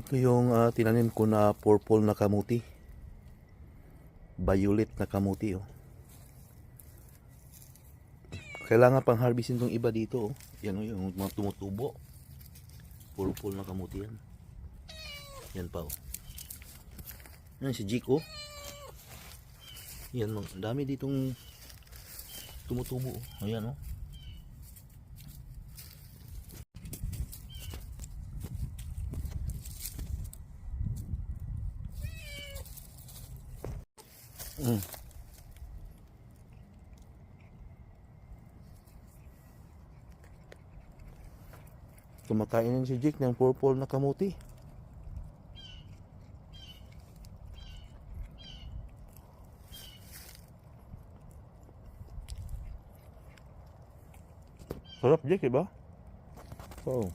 Ito yung tinanim ko na purple na kamuti. Violet na kamuti, oh. Kailangan pang harvestin tong iba dito, oh. Yan, oh, yung mga tumutubo. Purple na kamuti yan. Yan pa, oh. Yan si Jiko. Yan, ang dami ditong tumutubo, oh. Ayan, oh. Kumakain din si Jake ng purple na kamuti. Sarap, Jake, diba? Oh.